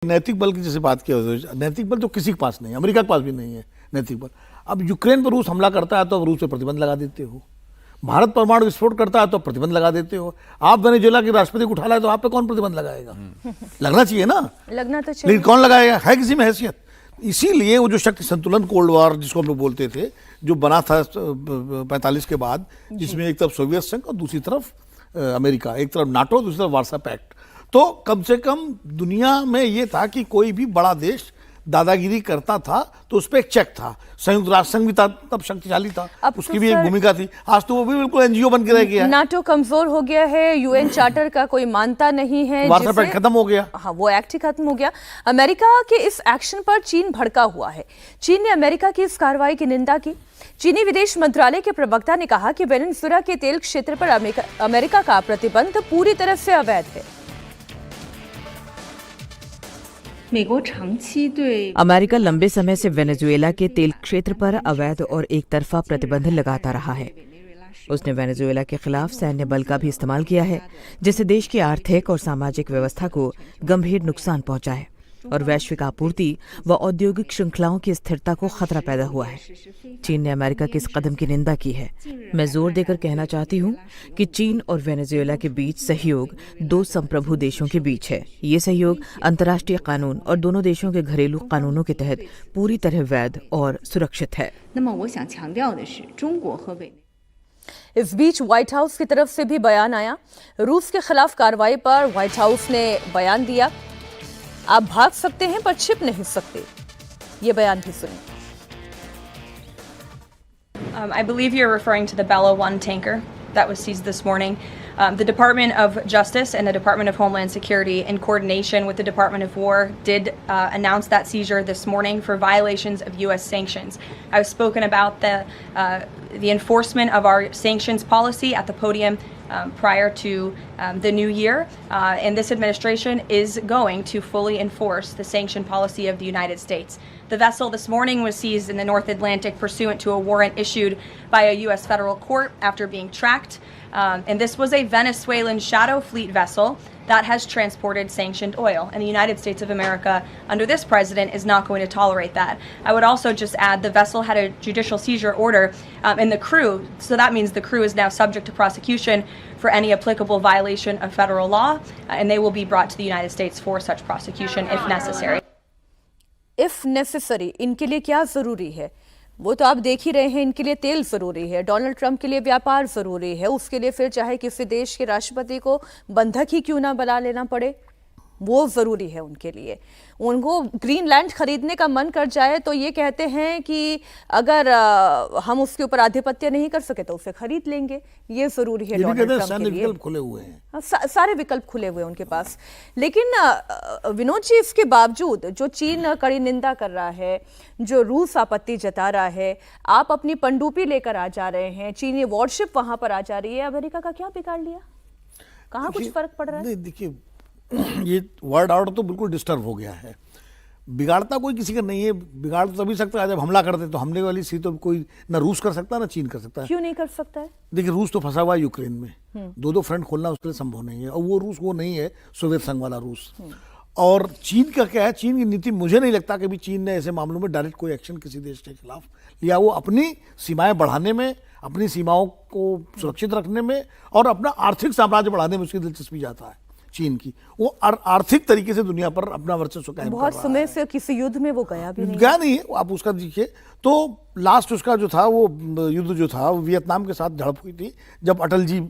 नैतिक बल की जैसे बात किया, नैतिक बल तो किसी के पास नहीं है, अमेरिका के पास भी नहीं है नैतिक बल। अब यूक्रेन पर रूस हमला करता है तो अब रूस पे प्रतिबंध लगा देते हो, भारत परमाणु विस्फोट करता है तो प्रतिबंध लगा देते हो, आप वेनेजुएला के राष्ट्रपति को उठा लाए तो आप पे कौन प्रतिबंध लगाएगा? लगना चाहिए ना, लगना तो चाहिए, लेकिन कौन लगाएगा? है किसी में हैसियत? इसीलिए वो जो शक्ति संतुलन कोल्ड वॉर जिसको हम लोग बोलते थे, जो बना था 45 के बाद, जिसमें एक तरफ सोवियत संघ और दूसरी तरफ अमेरिका, एक तरफ नाटो, दूसरी तरफ वार्सा पैक्ट, तो कम से कम दुनिया में ये था कि कोई भी बड़ा देश दादागिरी करता था तो उस पर एक चेक था। संयुक्त राष्ट्र संघ भी तब शक्तिशाली था, उसकी भी एक भूमिका थी। आज तो वो भी बिल्कुल एनजीओ बन के रह गया है। नाटो कमजोर हो गया है, यूएन चार्टर का कोई मानता नहीं है, वार्सा पैक्ट खत्म हो गया। हाँ, वो एक्ट ही खत्म हो गया। अमेरिका के इस एक्शन पर चीन भड़का हुआ है। चीन ने अमेरिका की इस कार्रवाई की निंदा की। चीनी विदेश मंत्रालय के प्रवक्ता ने कहा कि वेनेजुएला के तेल क्षेत्र पर अमेरिका का प्रतिबंध पूरी तरह से अवैध है। अमेरिका लंबे समय से वेनेजुएला के तेल क्षेत्र पर अवैध और एक तरफा प्रतिबंध लगाता रहा है। उसने वेनेजुएला के खिलाफ सैन्य बल का भी इस्तेमाल किया है, जिससे देश की आर्थिक और सामाजिक व्यवस्था को गंभीर नुकसान पहुंचा है और वैश्विक आपूर्ति व औद्योगिक श्रृंखलाओं की स्थिरता को खतरा पैदा हुआ है। चीन ने अमेरिका के इस कदम की निंदा की है। मैं जोर देकर कहना चाहती हूँ कि चीन और वेनेजुएला के बीच सहयोग दो संप्रभु देशों के बीच है। ये सहयोग अंतर्राष्ट्रीय कानून और दोनों देशों के घरेलू कानूनों के तहत पूरी तरह वैध और सुरक्षित है। इस बीच व्हाइट हाउस की तरफ से भी बयान आया। रूस के खिलाफ कार्रवाई पर व्हाइट हाउस ने बयान दिया, आप भाग सकते हैं पर छिप नहीं सकते। ये बयान भी सुनिए। I believe you're referring to the Bella 1 tanker that was seized this morning. The Department of Justice and the Department of Homeland Security, in coordination with the Department of War, did announce that seizure this morning for violations of U.S. sanctions. I've spoken about the enforcement of our sanctions policy at the podium prior to the new year, and this administration is going to fully enforce the sanction policy of the United States. The vessel this morning was seized in the North Atlantic pursuant to a warrant issued by a U.S. federal court after being tracked. And this was a Venezuelan shadow fleet vessel that has transported sanctioned oil. And the United States of America, under this president, is not going to tolerate that. I would also just add the vessel had a judicial seizure order and the crew, so that means the crew is now subject to prosecution for any applicable violation of federal law, and they will be brought to the United States for such prosecution if necessary. If necessary, इनके लिए क्या जरूरी है वो तो आप देख ही रहे हैं। इनके लिए तेल जरूरी है, डोनाल्ड ट्रंप के लिए व्यापार जरूरी है, उसके लिए फिर चाहे किसी देश के राष्ट्रपति को बंधक ही क्यों ना बना लेना पड़े, वो जरूरी है उनके लिए। उनको ग्रीनलैंड खरीदने का मन कर जाए तो ये कहते हैं कि अगर हम उसके ऊपर आधिपत्य नहीं कर सके तो उसे खरीद लेंगे। ये जरूरी है डोनाल्ड ट्रंप के लिए। विकल्प खुले हुए हैं, सारे विकल्प खुले हुए हैं उनके पास। लेकिन विनोद जी, इसके बावजूद जो चीन कड़ी निंदा कर रहा है, जो रूस आपत्ति जता रहा है, आप अपनी पनडुब्बी लेकर आ जा रहे हैं, चीनी वॉरशिप वहां पर आ जा रही है, अमेरिका का क्या बिगाड़ लिया? कहाँ कुछ फर्क पड़ रहा है? देखिए, ये वर्ल्ड ऑर्डर तो बिल्कुल डिस्टर्ब हो गया है। बिगाड़ता कोई किसी का नहीं है, बिगाड़ तो तभी सकता है जब हमला करते, तो हमले वाली स्थिति तो कोई ना रूस कर सकता ना चीन कर सकता है। क्यों नहीं कर सकता है? देखिए, रूस तो फंसा हुआ है यूक्रेन में, दो फ्रंट खोलना उसके लिए संभव नहीं है, और वो रूस वो नहीं है सोवियत संघ वाला रूस। और चीन का क्या है, चीन की नीति, मुझे नहीं लगता कि चीन ने ऐसे मामलों में डायरेक्ट कोई एक्शन किसी देश के खिलाफ लिया। वो अपनी सीमाएं बढ़ाने में, अपनी सीमाओं को सुरक्षित रखने में और अपना आर्थिक साम्राज्य बढ़ाने में उसकी दिलचस्पी जाता है चीन की। वो आर्थिक तरीके से दुनिया पर अपना वर्चस्व कायम कर रहा है। बहुत समय से किसी युद्ध में वो गया भी नहीं है। आप उसका देखिए तो लास्ट उसका जो था वो युद्ध जो था वो वियतनाम के साथ झड़प हुई थी, जब अटल जी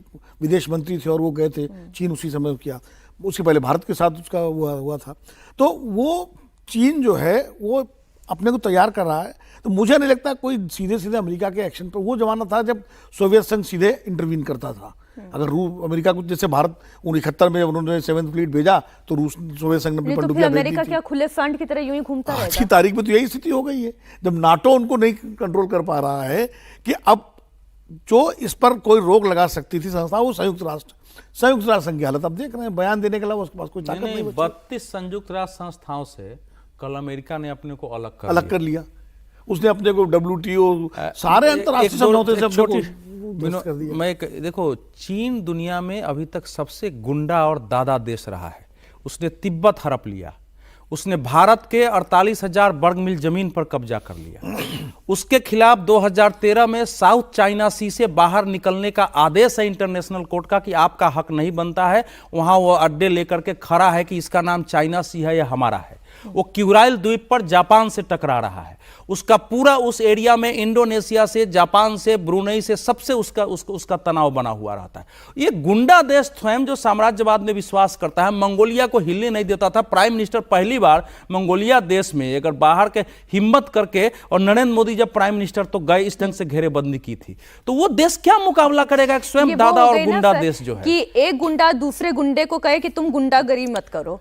विदेश मंत्री थे और वो गए थे, चीन उसी समय किया। उसके पहले भारत के साथ उसका हुआ था। तो वो चीन जो है वो अपने को तैयार कर रहा है। तो मुझे नहीं लगता कोई सीधे अमेरिका के एक्शन पर, वो जमाना था जब सोवियत संघ सीधे इंटरवीन करता था। अगर अमेरिका को, जैसे भारत 71 में उन्होंने 7th फ्लीट भेजा तो रूस सोवियत संघ ने अपनी पनडुब्बियां भेज दी थी। अमेरिका क्या खुले सांड की तरह यूं ही घूमता रहेगा? आज की तारीख में तो यही स्थिति हो गई है, जब नाटो उनको नहीं कंट्रोल कर पा रहा है कि अब जो इस पर कोई रोक लगा सकती थी संस्था, वो संयुक्त राष्ट्र संघ की हालत अब देख रहे हैं। बयान देने के अलावा उसके पास कोई ताकत नहीं। 32 संयुक्त राष्ट्र संस्थाओं से कल अमेरिका ने अपने को अलग कर लिया। उसने अपने को WTO सारे अंतर्राष्ट्रीय समझौते से देखो, चीन दुनिया में अभी तक सबसे गुंडा और दादा देश रहा है। उसने तिब्बत हड़प लिया, उसने भारत के 48,000 वर्ग मील जमीन पर कब्जा कर लिया। उसके खिलाफ 2013 में साउथ चाइना सी से बाहर निकलने का आदेश है इंटरनेशनल कोर्ट का कि आपका हक नहीं बनता है। वहां वो अड्डे लेकर के खड़ा है कि इसका नाम चाइना सी है, यह हमारा है। वो क्यूराइल द्वीप पर जापान से टकरा रहा है। उसका पूरा उस एरिया में इंडोनेशिया से, जापान से, ब्रुनेई से सबसे उसका तनाव बना हुआ रहता है। ये गुंडा देश स्वयं जो साम्राज्यवाद में विश्वास करता है, मंगोलिया को हिलने नहीं देता था। प्राइम मिनिस्टर पहली बार मंगोलिया देश में अगर बाहर के हिम्मत करके, और नरेंद्र मोदी जब प्राइम मिनिस्टर तो गए, इस ढंग से घेरेबंदी की थी। तो वो देश क्या मुकाबला करेगा एक स्वयं दादा और गुंडा देश जो है कि एक गुंडा दूसरे गुंडे को कहे कि तुम गुंडागरी मत करो।